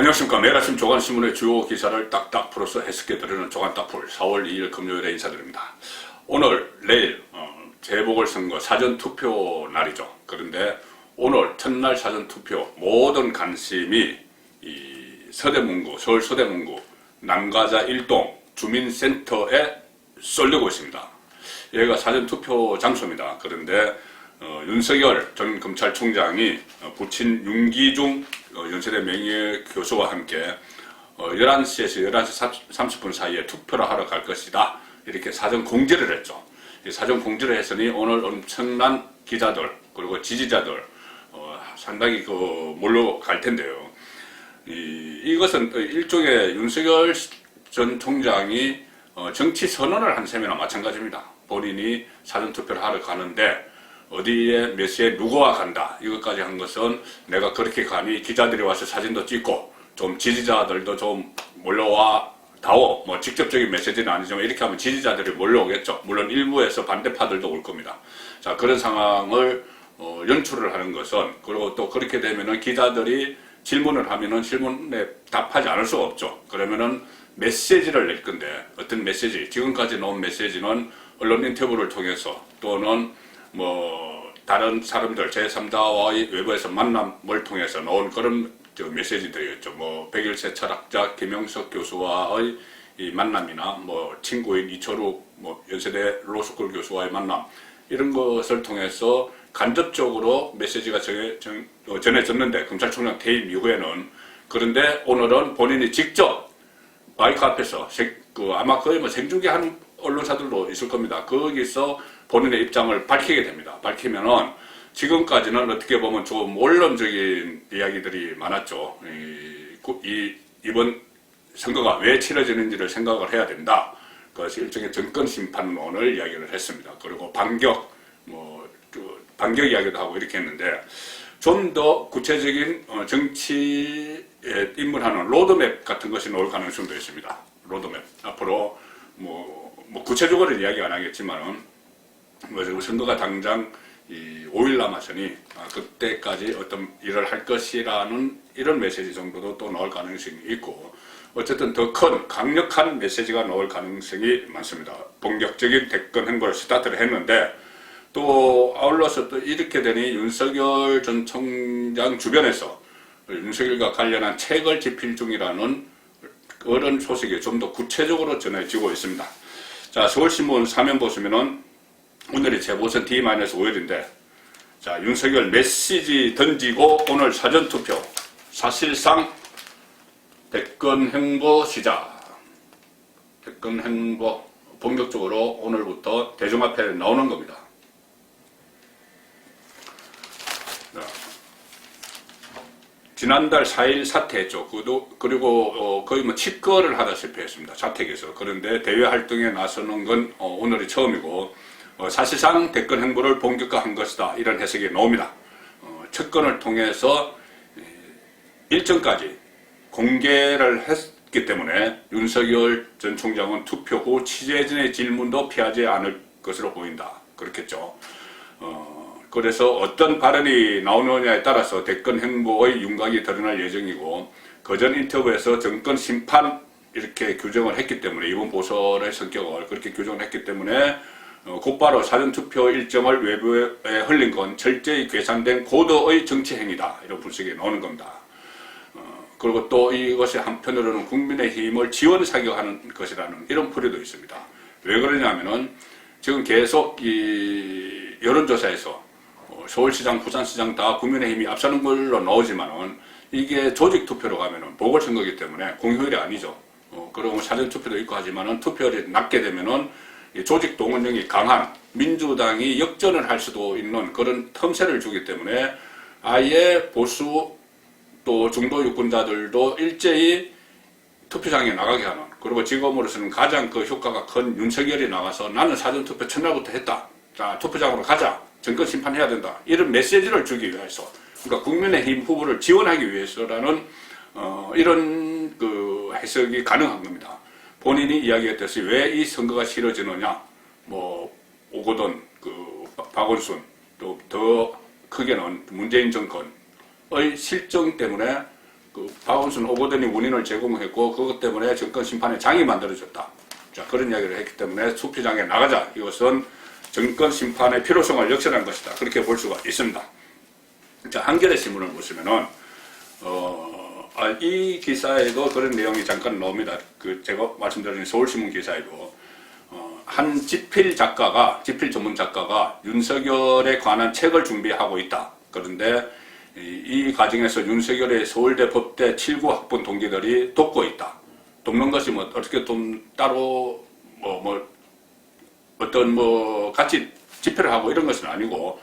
안녕하십니까. 매일 아침 조간신문의 주요 기사를 딱딱 풀어서 해석해드리는 조간딱풀 4월 2일 금요일에 인사드립니다. 오늘 내일 재보궐선거 사전투표 날이죠. 그런데 오늘 첫날 사전투표 모든 관심이 이 서대문구, 서울 서대문구 남가자 1동 주민센터에 쏠리고 있습니다. 여기가 사전투표 장소입니다. 그런데 윤석열 전 검찰총장이 부친 윤기중 연세대 명예교수와 함께 11시에서 11시 30분 사이에 투표를 하러 갈 것이다. 이렇게 사전 공지를 했죠. 사전 공지를 했으니 오늘 엄청난 기자들 그리고 지지자들 상당히 몰려갈 텐데요. 이것은 일종의 윤석열 전 총장이 정치 선언을 한 셈이나 마찬가지입니다. 본인이 사전투표를 하러 가는데 어디에 몇 시에 누구와 간다 이것까지 한 것은 내가 그렇게 가니 기자들이 와서 사진도 찍고 좀 지지자들도 좀 몰려와 다오, 뭐 직접적인 메시지는 아니지만 이렇게 하면 지지자들이 몰려오겠죠. 물론 일부에서 반대파들도 올 겁니다. 자, 그런 상황을 연출을 하는 것은, 그리고 또 그렇게 되면은 기자들이 질문을 하면은 질문에 답하지 않을 수가 없죠. 그러면은 메시지를 낼 건데, 어떤 메시지, 지금까지 나온 메시지는 언론 인터뷰를 통해서 또는 다른 사람들 제3자와의 외부에서 만남을 통해서 나온 그런 메시지들이었죠. 백일세 철학자 김영석 교수와의 이 만남이나 친구인 이철우 연세대 로스쿨 교수와의 만남, 이런 것을 통해서 간접적으로 메시지가 전해졌는데, 검찰총장 퇴임 이후에는. 그런데 오늘은 본인이 직접 마이크 앞에서 아마 거의 생중계하는 언론사들도 있을 겁니다. 거기서 본인의 입장을 밝히게 됩니다. 밝히면은 지금까지는 어떻게 보면 좀 원론적인 이야기들이 많았죠. 이번 선거가 왜 치러지는지를 생각을 해야 된다. 그것이 일종의 정권심판론을 이야기를 했습니다. 그리고 반격 이야기도 하고 이렇게 했는데, 좀 더 구체적인 정치에 입문하는 로드맵 같은 것이 나올 가능성도 있습니다. 로드맵. 앞으로 구체적으로 이야기 안 하겠지만은 선거가 당장 5일 남았으니 그때까지 어떤 일을 할 것이라는 이런 메시지 정도도 또 나올 가능성이 있고, 어쨌든 더 큰 강력한 메시지가 나올 가능성이 많습니다. 본격적인 대권 행보를 스타트를 했는데, 또 아울러서 또 이렇게 되니 윤석열 전 총장 주변에서 윤석열과 관련한 책을 집필 중이라는 그런 소식이 좀 더 구체적으로 전해지고 있습니다. 자, 서울신문 사면 보시면은 오늘이 재보선 D-5일인데, 자, 윤석열 메시지 던지고 오늘 사전투표, 사실상 대권 행보 시작. 대권 행보 본격적으로 오늘부터 대중 앞에 나오는 겁니다. 지난달 4일 사퇴했죠. 그리고 거의 치과를 하다시피 했습니다. 자택에서. 그런데 대외 활동에 나서는 건 오늘이 처음이고, 사실상 대권 행보를 본격화한 것이다. 이런 해석이 나옵니다. 특권을 통해서 일정까지 공개를 했기 때문에 윤석열 전 총장은 투표 후 취재진의 질문도 피하지 않을 것으로 보인다. 그렇겠죠. 그래서 어떤 발언이 나오느냐에 따라서 대권 행보의 윤곽이 드러날 예정이고, 그전 인터뷰에서 정권 심판 이렇게 규정을 했기 때문에, 이번 보선의 성격을 그렇게 규정을 했기 때문에 곧바로 사전투표 일정을 외부에 흘린 건 철저히 계산된 고도의 정치행위다. 이런 분석이 나오는 겁니다. 그리고 또 이것이 한편으로는 국민의힘을 지원 사격하는 것이라는 이런 풀이도 있습니다. 왜 그러냐면은 지금 계속 이 여론조사에서 서울시장, 부산시장 다 국민의힘이 앞서는 걸로 나오지만은 이게 조직투표로 가면은 보궐선거이기 때문에 공휴일이 아니죠. 그리고 사전투표도 있고 하지만은 투표율이 낮게 되면은 조직 동원력이 강한 민주당이 역전을 할 수도 있는 그런 틈새를 주기 때문에 아예 보수 또 중도 유권자들도 일제히 투표장에 나가게 하는, 그리고 지금으로서는 가장 효과가 큰 윤석열이 나가서 나는 사전투표 첫날부터 했다. 자, 투표장으로 가자. 정권 심판해야 된다. 이런 메시지를 주기 위해서, 그러니까 국민의힘 후보를 지원하기 위해서라는 이런 해석이 가능한 겁니다. 본인이 이야기했듯이 왜 이 선거가 치러지느냐, 오거돈, 박원순, 또 더 크게는 문재인 정권의 실정 때문에 그 박원순 오거돈이 원인을 제공했고 그것 때문에 정권 심판의 장이 만들어졌다. 자, 그런 이야기를 했기 때문에 투표장에 나가자. 이것은 정권 심판의 필요성을 역설한 것이다. 그렇게 볼 수가 있습니다. 자, 한겨레 신문을 보시면은 이 기사에도 그런 내용이 잠깐 나옵니다. 그 제가 말씀드린 서울신문 기사에도 한 지필 전문 작가가 윤석열에 관한 책을 준비하고 있다. 그런데 이 과정에서 윤석열의 서울대 법대 79 학번 동기들이 돕고 있다. 돕는 것이 뭐 어떻게 따로 같이 집필을 하고 이런 것은 아니고,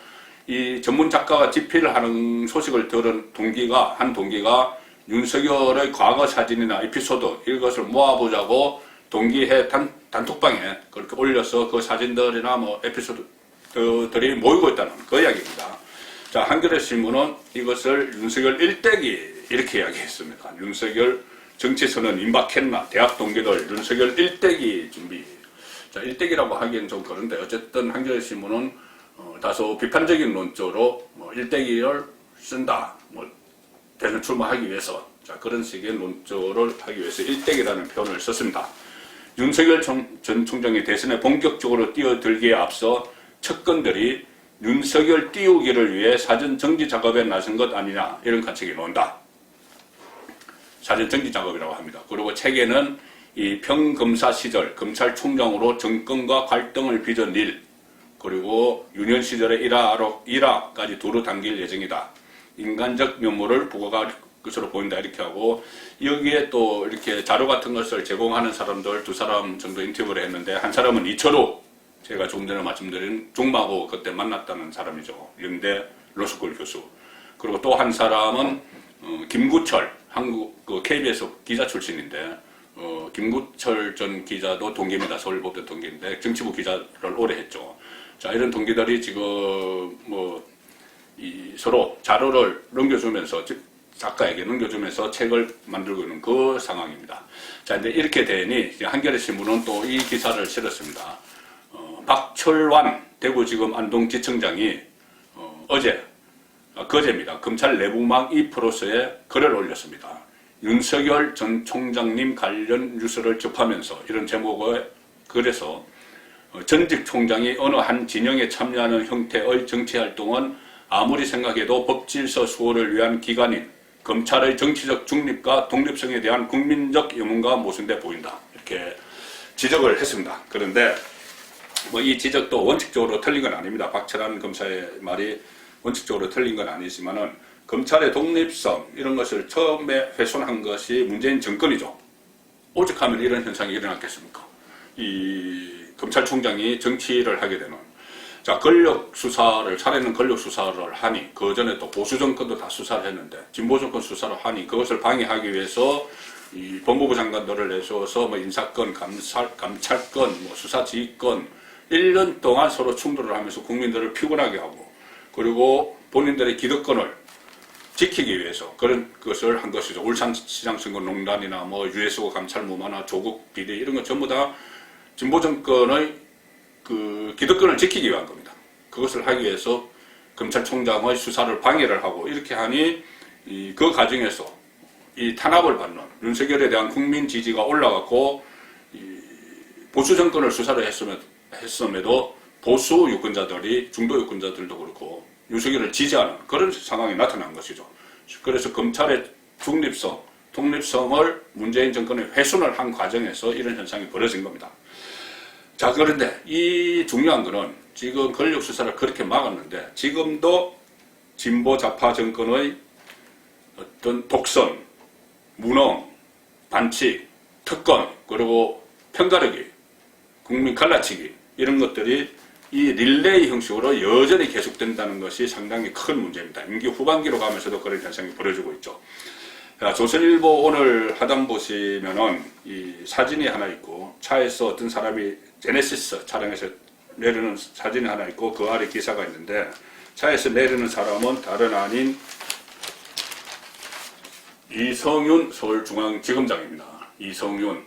이 전문 작가가 집필을 하는 소식을 들은 한 동기가 윤석열의 과거 사진이나 에피소드 이것을 모아보자고 동기회 단톡방에 그렇게 올려서 그 사진들이나 에피소드들이 모이고 있다는 그 이야기입니다. 자, 한겨레 신문은 이것을 윤석열 일대기 이렇게 이야기했습니다. 윤석열 정치선언 임박했나? 대학 동기들 윤석열 일대기 준비. 자, 일대기라고 하기엔 좀 그런데 어쨌든 한겨레 신문은 다소 비판적인 논조로 일대기를 쓴다. 대선 출마하기 위해서. 자, 그런 식의 논조를 하기 위해서 일대기라는 표현을 썼습니다. 윤석열 전 총장이 대선에 본격적으로 뛰어들기에 앞서 측근들이 윤석열 띄우기를 위해 사전 정지 작업에 나선 것 아니냐, 이런 관측이 나온다. 사전 정지 작업이라고 합니다. 그리고 책에는 이 평검사 시절 검찰총장으로 정권과 갈등을 빚은 일, 그리고 유년 시절의 일화까지 두루 담길 예정이다. 인간적 면모를 부각할 것으로 보인다, 이렇게 하고, 여기에 또 이렇게 자료 같은 것을 제공하는 사람들 2사람 정도 인터뷰를 했는데, 한 사람은 이철우, 제가 조금 전에 말씀드린 중마고 그때 만났다는 사람이죠. 연대 로스쿨 교수. 그리고 또 한 사람은 김구철, 한국 KBS 기자 출신인데, 김구철 전 기자도 동기입니다. 서울법대 동기인데 정치부 기자를 오래 했죠. 자, 이런 동기들이 지금 서로 자료를 넘겨주면서, 작가에게 넘겨주면서 책을 만들고 있는 그 상황입니다. 자, 이제 이렇게 되니 한겨레 신문은 또 이 기사를 실었습니다. 박철완 대구지검 안동지청장이 거제입니다. 검찰 내부망 2%에 글을 올렸습니다. 윤석열 전 총장님 관련 뉴스를 접하면서, 이런 제목의 글에서 전직 총장이 어느 한 진영에 참여하는 형태의 정치활동은 아무리 생각해도 법질서 수호를 위한 기관인 검찰의 정치적 중립과 독립성에 대한 국민적 의문과 모순돼 보인다. 이렇게 지적을 했습니다. 그런데 이 지적도 원칙적으로 틀린 건 아닙니다. 박철환 검사의 말이 원칙적으로 틀린 건 아니지만은 검찰의 독립성 이런 것을 처음에 훼손한 것이 문재인 정권이죠. 오죽하면 이런 현상이 일어났겠습니까? 이 검찰총장이 정치를 하게 되는, 자, 살해는 권력 수사를 하니, 그 전에 또 보수 정권도 다 수사를 했는데 진보 정권 수사를 하니, 그것을 방해하기 위해서 이 법무부 장관들을 내세워서 인사권, 감찰권, 수사지휘권 1년 동안 서로 충돌을 하면서 국민들을 피곤하게 하고, 그리고 본인들의 기득권을 지키기 위해서 그런 것을 한 것이죠. 울산시장 선거 농단이나 유해수고 감찰 무마나 조국 비리 이런 것 전부 다 진보 정권의 그 기득권을 지키기 위한 겁니다. 그것을 하기 위해서 검찰총장의 수사를 방해를 하고, 이렇게 하니 그 과정에서 이 탄압을 받는 윤석열에 대한 국민 지지가 올라갔고, 보수 정권을 수사를 했음에도 보수 유권자들이, 중도 유권자들도 그렇고 윤석열을 지지하는 그런 상황이 나타난 것이죠. 그래서 검찰의 중립성, 독립성을 문재인 정권의 훼손을 한 과정에서 이런 현상이 벌어진 겁니다. 자, 그런데 이 중요한 거는 지금 권력 수사를 그렇게 막았는데, 지금도 진보 좌파 정권의 어떤 독선, 무능, 반칙, 특권, 그리고 편가르기, 국민 갈라치기 이런 것들이 이 릴레이 형식으로 여전히 계속된다는 것이 상당히 큰 문제입니다. 임기 후반기로 가면서도 그런 현상이 벌어지고 있죠. 조선일보 오늘 하단 보시면은 이 사진이 하나 있고, 차에서 어떤 사람이 제네시스 차량에서 내리는 사진이 하나 있고, 그 아래 기사가 있는데, 차에서 내리는 사람은 다른 아닌 이성윤 서울중앙지검장입니다. 이성윤,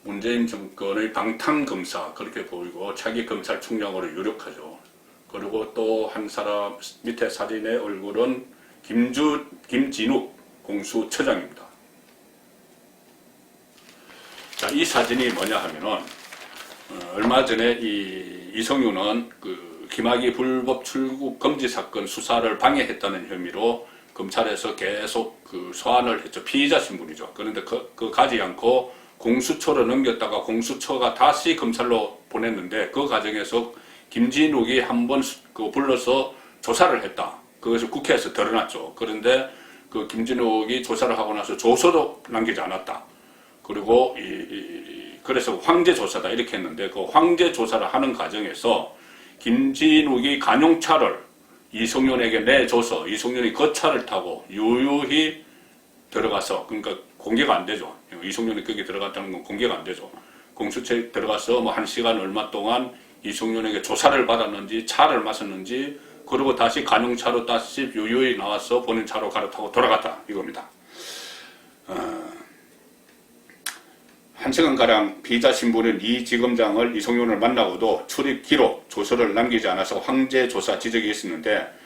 문재인 정권의 방탄검사 그렇게 보이고 차기 검찰총장으로 유력하죠. 그리고 또 한 사람 밑에 사진의 얼굴은 김진욱 공수처장입니다. 자, 이 사진이 뭐냐 하면은 얼마 전에 이성윤은 그 김학의 불법 출국 금지 사건 수사를 방해했다는 혐의로 검찰에서 계속 그 소환을 했죠. 피의자 신분이죠. 그런데 그 가지 않고 공수처로 넘겼다가 공수처가 다시 검찰로 보냈는데 그 과정에서 김진욱이 한번 불러서 조사를 했다. 그것을 국회에서 드러났죠. 그런데 그 김진욱이 조사를 하고 나서 조서도 남기지 않았다. 그리고 그래서 황제 조사다 이렇게 했는데 그 황제 조사를 하는 과정에서 김진욱이 관용차를 이성윤에게 내줘서 이성윤이 그 차를 타고 유유히 들어가서, 그러니까 공개가 안 되죠. 이성윤이 거기 들어갔다는 건 공개가 안 되죠. 공수처에 들어가서 뭐 1시간 얼마 동안 이성윤에게 조사를 받았는지 차를 마셨는지, 그리고 다시 관용차로 다시 유유히 나와서 본인 차로 갈아타고 돌아갔다 이겁니다. 1시간가량 피의자 신분인 이 지검장을 이성윤을 만나고도 출입 기록, 조서를 남기지 않아서 황제 조사 지적이 있었는데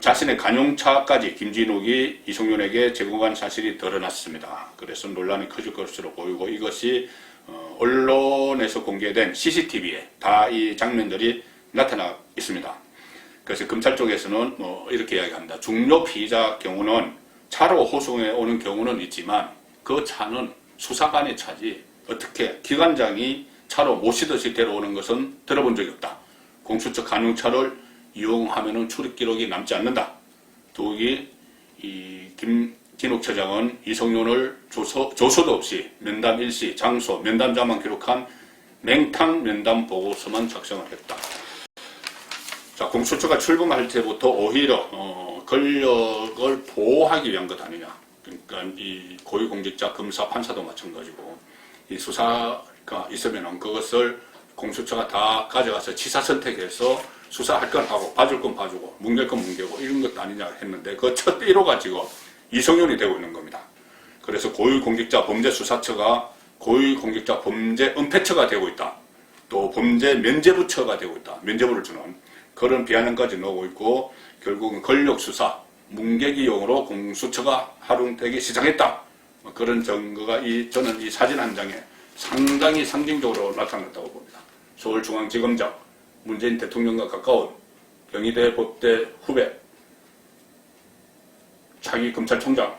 자신의 관용차까지 김진욱이 이성윤에게 제공한 사실이 드러났습니다. 그래서 논란이 커질 것으로 보이고 이것이 언론에서 공개된 CCTV에 다 이 장면들이 나타나 있습니다. 그래서 검찰 쪽에서는 이렇게 이야기합니다. 중요 피의자 경우는 차로 호송해 오는 경우는 있지만 그 차는 수사관의 차지 어떻게 기관장이 차로 모시듯이 데려오는 것은 들어본 적이 없다. 공수처 관용차를 이용하면 출입 기록이 남지 않는다. 더욱이 이 김진욱 처장은 이성윤을 조서도 없이 면담 일시, 장소, 면담자만 기록한 맹탕 면담 보고서만 작성을 했다. 자, 공수처가 출범할 때부터 오히려 권력을 보호하기 위한 것 아니냐. 그러니까 이 고위공직자, 검사, 판사도 마찬가지고 이 수사가 있으면 그것을 공수처가 다 가져가서 지사 선택해서 수사할 건 하고 봐줄 건 봐주고 뭉갤 건 뭉개고 이런 것도 아니냐 했는데 그 첫 1호가 지금 이성윤이 되고 있는 겁니다. 그래서 고위공직자 범죄수사처가 고위공직자 범죄 은폐처가 되고 있다. 또 범죄 면제부처가 되고 있다. 면제부를 주는 그런 비아냥까지 나오고 있고 결국은 권력수사, 뭉개기용으로 공수처가 활용되기 시작했다. 그런 증거가 저는 이 사진 한 장에 상당히 상징적으로 나타났다고 봅니다. 서울중앙지검장, 문재인 대통령과 가까운 경희대 법대 후배, 차기 검찰총장,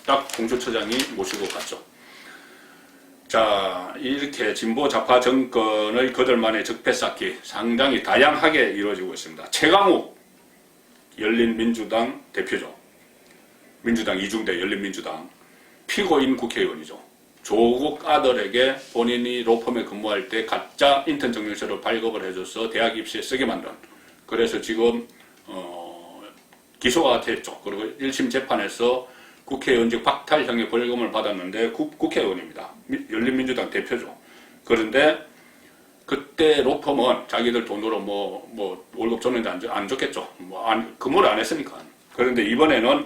딱 공수처장이 모시고 갔죠. 자, 이렇게 진보 좌파 정권의 그들만의 적폐 쌓기 상당히 다양하게 이루어지고 있습니다. 최강욱 열린민주당 대표죠. 민주당 이중대 열린민주당 피고인 국회의원이죠. 조국 아들에게 본인이 로펌에 근무할 때 가짜 인턴 증명서를 발급을 해줘서 대학 입시에 쓰게 만든, 그래서 지금 기소가 됐죠. 그리고 1심 재판에서 국회의원직 박탈형의 벌금을 받았는데 국회의원입니다. 열린민주당 대표죠. 그런데 그때 로펌은 자기들 돈으로 뭐 월급 줬는데 안 줬겠죠. 근무를 안 했으니까. 그런데 이번에는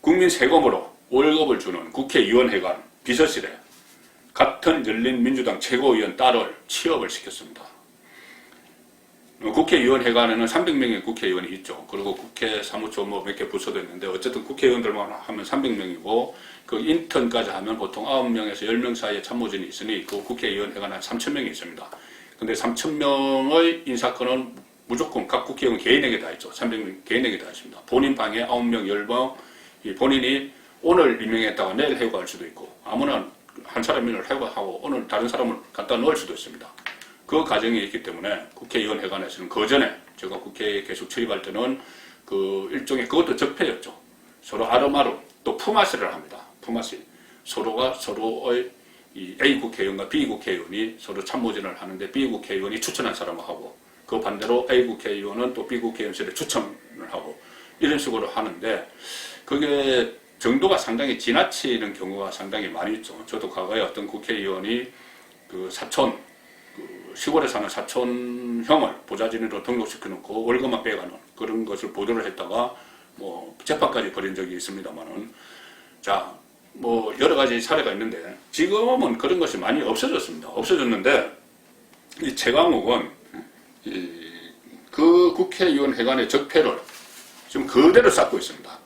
국민 세금으로 월급을 주는 국회의원회관 비서실에 같은 열린민주당 최고위원 딸을 취업을 시켰습니다. 국회의원회관에는 300명의 국회의원이 있죠. 그리고 국회 사무처 몇 개 부서도 있는데 어쨌든 국회의원들만 하면 300명이고 그 인턴까지 하면 보통 9명에서 10명 사이에 참모진이 있으니 그 국회의원회관에 한 3,000명이 있습니다. 근데 3,000명의 인사권은 무조건 각 국회의원 개인에게 다 있죠. 300명 개인에게 다 있습니다. 본인 방에 9명, 10명 본인이 오늘 임명했다가 내일 해고할 수도 있고 아무나 한 사람을 해고하고 오늘 다른 사람을 갖다 넣을 수도 있습니다. 그 과정이 있기 때문에 국회의원회관에서는 그 전에 제가 국회에 계속 출입할 때는 그 일종의 그것도 적폐였죠. 서로 아름아름 또 품앗이를 합니다. 품앗이. 서로가 서로의 이 A 국회의원과 B 국회의원이 서로 참모진을 하는데 B 국회의원이 추천한 사람을 하고 그 반대로 A 국회의원은 또 B 국회의원실에 추천을 하고 이런 식으로 하는데 그게 정도가 상당히 지나치는 경우가 상당히 많이 있죠. 저도 과거에 어떤 국회의원이 그 사촌, 시골에 사는 사촌 형을 보좌진으로 등록시켜 놓고 월급만 빼가는 그런 것을 보도를 했다가 재판까지 벌인 적이 있습니다만은 자, 여러 가지 사례가 있는데 지금은 그런 것이 많이 없어졌습니다. 없어졌는데 이 최강욱은 그 국회의원 회관의 적폐를 지금 그대로 쌓고 있습니다.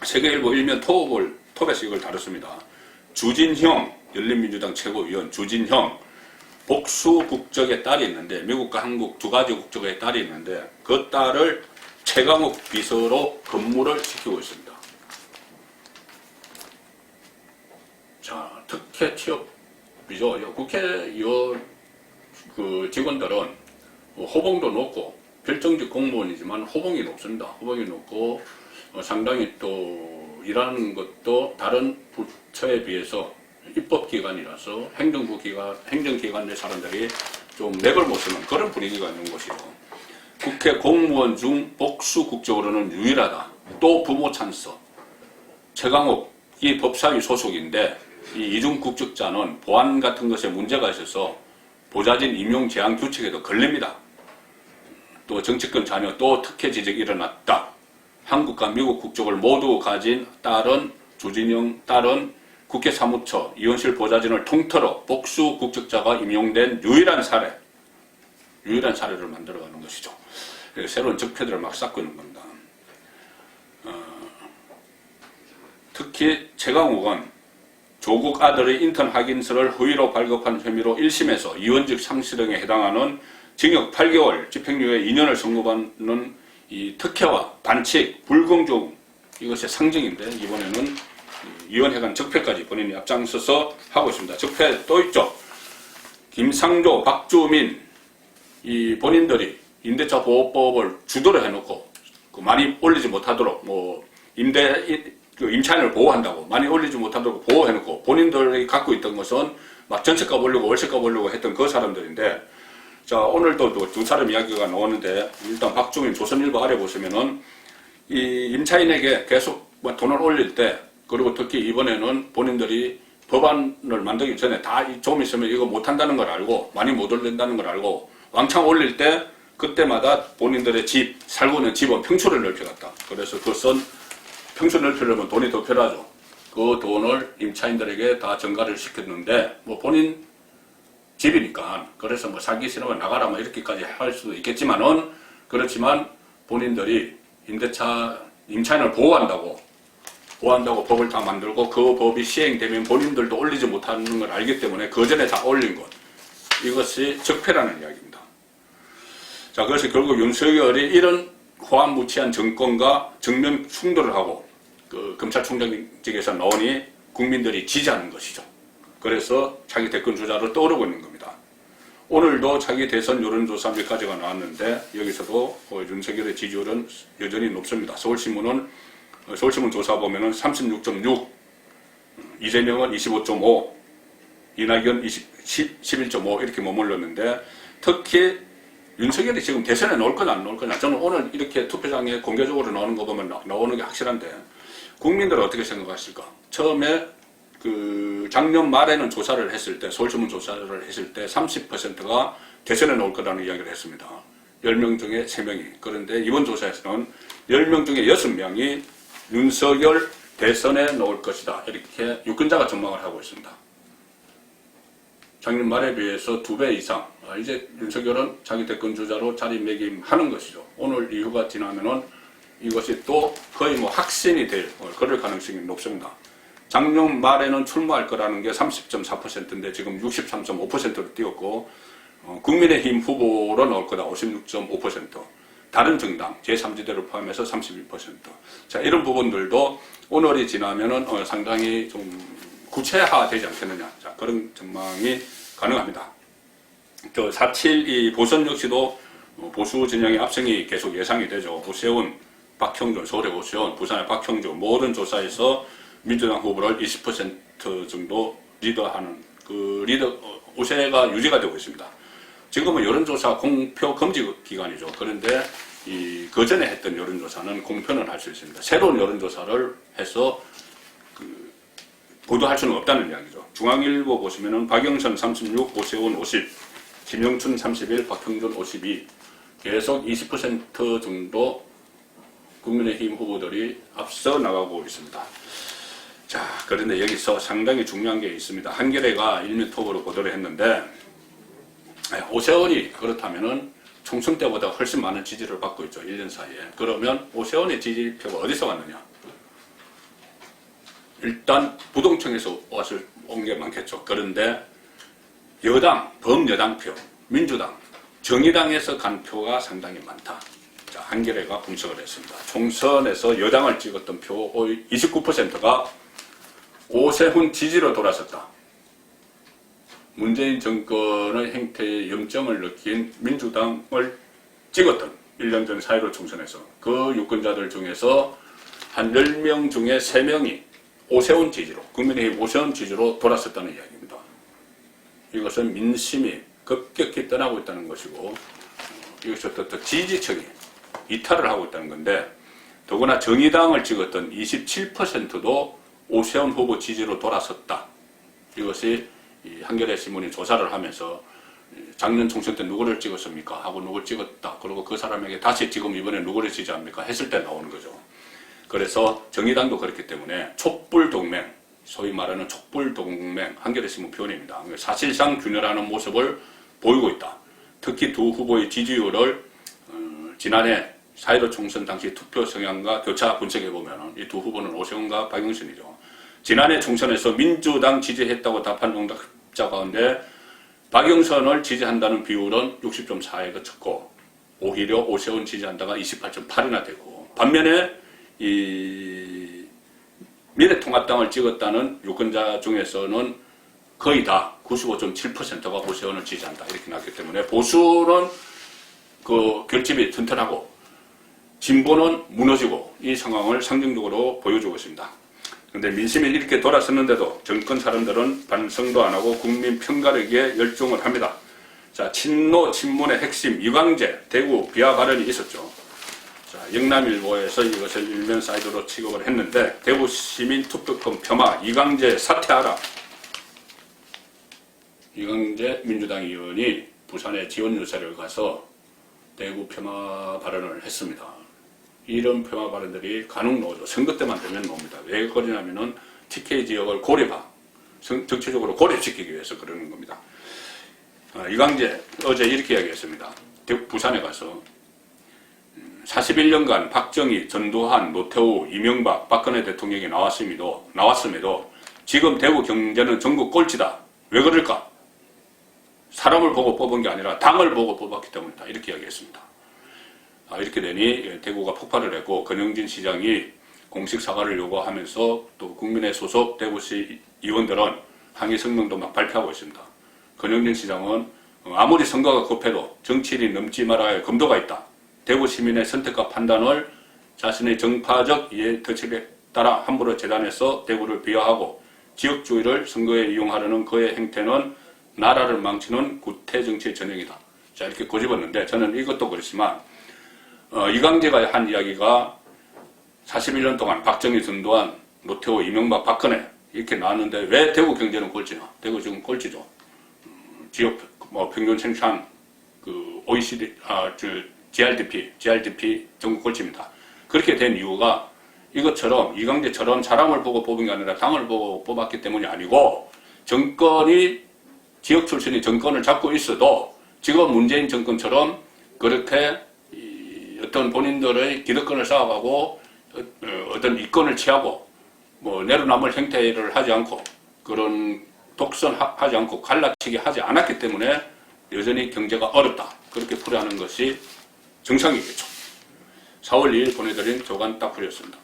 세계일보 일면 톱에서 이걸 다뤘습니다. 주진형 열린민주당 최고위원 주진형 복수 국적의 딸이 있는데 미국과 한국 두 가지 국적의 딸이 있는데 그 딸을 최강욱 비서로 근무를 시키고 있습니다. 자, 특혜 취업이죠. 국회의원 직원들은 호봉도 높고 별정직 공무원이지만 호봉이 높습니다. 호봉이 높고 상당히 또 일하는 것도 다른 부처에 비해서 입법기관이라서 행정기관 내 사람들이 좀 맥을 못 쓰는 그런 분위기가 있는 것이죠. 국회 공무원 중 복수 국적으로는 유일하다. 또 부모 찬스. 최강욱이 법사위 소속인데 이 이중 국적자는 보안 같은 것에 문제가 있어서 보좌진 임용 제한 규칙에도 걸립니다. 또 정치권 자녀 또 특혜 지적이 일어났다. 한국과 미국 국적을 모두 가진 딸은 주진영 딸은 국회 사무처 의원실 보좌진을 통틀어 복수 국적자가 임용된 유일한 사례를 만들어가는 것이죠. 새로운 적폐들을 막 쌓고 있는 겁니다. 특히 최강욱은 조국 아들의 인턴 확인서를 허위로 발급한 혐의로 1심에서 의원직 상실 등에 해당하는 징역 8개월, 집행유예 2년을 선고받는 이 특혜와 반칙, 불공정 이것의 상징인데 이번에는 위원회관 적폐까지 본인이 앞장서서 하고 있습니다. 적폐 또 있죠. 김상조, 박주민 이 본인들이 임대차 보호법을 주도를 해놓고 많이 올리지 못하도록 임차인을 보호한다고 많이 올리지 못하도록 보호해놓고 본인들이 갖고 있던 것은 막 전세값 올리고 월세값 올리고 했던 그 사람들인데 자 오늘도 두 사람 이야기가 나오는데 일단 박주민 조선일보 아래 보시면은 이 임차인에게 계속 돈을 올릴 때 그리고 특히 이번에는 본인들이 법안을 만들기 전에 다 좀 있으면 이거 못한다는 걸 알고 많이 못 올린다는 걸 알고 왕창 올릴 때 그때마다 본인들의 살고 있는 집은 평수를 넓혀갔다. 그래서 그것은 평수 넓히려면 돈이 더 필요하죠. 그 돈을 임차인들에게 다 전가를 시켰는데 본인 집이니까 그래서 살기 싫으면 나가라 이렇게까지 할 수도 있겠지만은 그렇지만 본인들이 임차인을 보호한다고 법을 다 만들고 그 법이 시행되면 본인들도 올리지 못하는 걸 알기 때문에 그 전에 다 올린 것. 이것이 적폐라는 이야기입니다. 자, 그래서 결국 윤석열이 이런 호환무치한 정권과 정면 충돌을 하고 그 검찰총장직에서 나오니 국민들이 지지하는 것이죠. 그래서 차기 대권 주자로 떠오르고 있는 겁니다. 오늘도 차기 대선 여론조사 몇 가지가 나왔는데 여기서도 윤석열의 지지율은 여전히 높습니다. 서울신문 조사 보면은 36.6, 이재명은 25.5, 이낙연 11.5 이렇게 머물렀는데 특히 윤석열이 지금 대선에 나올 거냐 안 나올 거냐 저는 오늘 이렇게 투표장에 공개적으로 나오는 거 보면 나오는 게 확실한데 국민들은 어떻게 생각하실까? 처음에 작년 말에는 조사를 했을 때 서울신문 조사를 했을 때 30%가 대선에 나올 거라는 이야기를 했습니다. 10명 중에 3명이. 그런데 이번 조사에서는 10명 중에 6명이 윤석열 대선에 나올 것이다. 이렇게 유권자가 전망을 하고 있습니다. 작년 말에 비해서 2배 이상. 이제 윤석열은 자기 대권 주자로 자리매김하는 것이죠. 오늘 이후가 지나면은 이것이 또 거의 확신이 될 그럴 가능성이 높습니다. 작년 말에는 출마할 거라는 게 30.4%인데 지금 63.5%로 뛰었고 국민의힘 후보로 나올 거다 56.5%. 다른 정당 제3지대를 포함해서 31%. 자 이런 부분들도 오늘이 지나면은 상당히 좀 구체화되지 않겠느냐. 자 그런 전망이 가능합니다. 4.7 이 보선 역시도 보수 진영의 압승이 계속 예상이 되죠. 오세훈, 박형준, 서울의 오세훈, 부산의 박형준 모든 조사에서 민주당 후보를 20% 정도 리더하는 우세가 유지가 되고 있습니다. 지금은 여론조사 공표 금지 기간이죠. 그런데 그 전에 했던 여론조사는 공표는 할 수 있습니다. 새로운 여론조사를 해서 보도할 수는 없다는 이야기죠. 중앙일보 보시면은 박영선 36, 오세훈 50, 김영춘 31, 박형준 52 계속 20% 정도 국민의힘 후보들이 앞서 나가고 있습니다. 자, 그런데 여기서 상당히 중요한 게 있습니다. 한겨레가 일면톡으로 보도를 했는데 오세훈이 그렇다면은 총선 때보다 훨씬 많은 지지를 받고 있죠. 1년 사이에. 그러면 오세훈의 지지표가 어디서 왔느냐? 일단 부동층에서 와서 온 게 많겠죠. 그런데 여당, 범여당표, 민주당, 정의당에서 간 표가 상당히 많다. 자, 한겨레가 분석을 했습니다. 총선에서 여당을 찍었던 표 29%가 오세훈 지지로 돌아섰다. 문재인 정권의 행태에 염증을 느낀 민주당을 찍었던 1년 전 4.15 총선에서 그 유권자들 중에서 한 10명 중에 3명이 오세훈 지지로, 국민의힘 오세훈 지지로 돌아섰다는 이야기입니다. 이것은 민심이 급격히 떠나고 있다는 것이고, 이것이 또 지지층이 이탈을 하고 있다는 건데, 더구나 정의당을 찍었던 27%도 오세훈 후보 지지로 돌아섰다. 이것이 한겨레 신문이 조사를 하면서 작년 총선 때 누구를 찍었습니까? 하고 누구를 찍었다. 그리고 그 사람에게 다시 지금 이번에 누구를 지지합니까? 했을 때 나오는 거죠. 그래서 정의당도 그렇기 때문에 촛불동맹, 소위 말하는 촛불동맹, 한겨레 신문 표현입니다. 사실상 균열하는 모습을 보이고 있다. 특히 두 후보의 지지율을 지난해 4.15 총선 당시 투표 성향과 교차 분석해보면 이 두 후보는 오세훈과 박영선이죠. 지난해 총선에서 민주당 지지했다고 답한 응답자 가운데 박영선을 지지한다는 비율은 60.4에 그쳤고, 오히려 오세훈 지지한다가 28.8이나 되고, 반면에 이 미래통합당을 찍었다는 유권자 중에서는 거의 다 95.7%가 오세훈을 지지한다 이렇게 나왔기 때문에 보수는 그 결집이 튼튼하고 진보는 무너지고 이 상황을 상징적으로 보여주고 있습니다. 그런데 민심이 이렇게 돌아섰는데도 정권 사람들은 반성도 안 하고 국민 편가르기에 열중을 합니다. 자, 친노 친문의 핵심 이광재 대구 비하 발언이 있었죠. 자, 영남일보에서 이것을 일면 사이드로 취급을 했는데, 대구 시민 투표권 폄하 이광재 사퇴하라. 이광재 민주당 의원이 부산에 지원 유세를 가서 대구 폄하 발언을 했습니다. 이런 폄하 발언들이 간혹 나오죠. 선거 때만 되면 나옵니다. 왜 그러냐면은 TK 지역을 고려화, 정치적으로 고립시키기 위해서 그러는 겁니다. 이광재 어제 이렇게 이야기했습니다. 부산에 가서 41년간 박정희, 전두환, 노태우, 이명박, 박근혜 대통령이 나왔음에도 지금 대구 경제는 전국 꼴찌다. 왜 그럴까? 사람을 보고 뽑은 게 아니라 당을 보고 뽑았기 때문이다. 이렇게 이야기했습니다. 이렇게 되니 대구가 폭발을 했고, 권영진 시장이 공식 사과를 요구하면서 또 국민의 소속 대구시 의원들은 항의 성명도 막 발표하고 있습니다. 권영진 시장은 아무리 선거가 급해도 정치인이 넘지 말아야 할 검도가 있다. 대구 시민의 선택과 판단을 자신의 정파적 이해 덕칙에 따라 함부로 재단해서 대구를 비하하고 지역주의를 선거에 이용하려는 그의 행태는 나라를 망치는 구태정치의 전형이다. 자, 이렇게 꼬집었는데, 저는 이것도 그렇지만 이광재가 한 이야기가 41년 동안 박정희, 전두환, 노태우, 이명박, 박근혜 이렇게 나왔는데 왜 대구 경제는 꼴찌냐? 대구 지금 꼴찌죠. 지역 평균 생산 그 OECD GRDP 전국 꼴찌입니다. 그렇게 된 이유가 이것처럼 이광재처럼 사람을 보고 뽑은 게 아니라 당을 보고 뽑았기 때문이 아니고, 정권이 지역 출신이 정권을 잡고 있어도 지금 문재인 정권처럼 그렇게 어떤 본인들의 기득권을 쌓아가고 어떤 이권을 취하고 내로남을 행태를 하지 않고 그런 독선하지 않고 갈라치기 하지 않았기 때문에 여전히 경제가 어렵다. 그렇게 풀이하는 것이 정상이겠죠. 4월 2일 보내드린 조간 따풀이었습니다.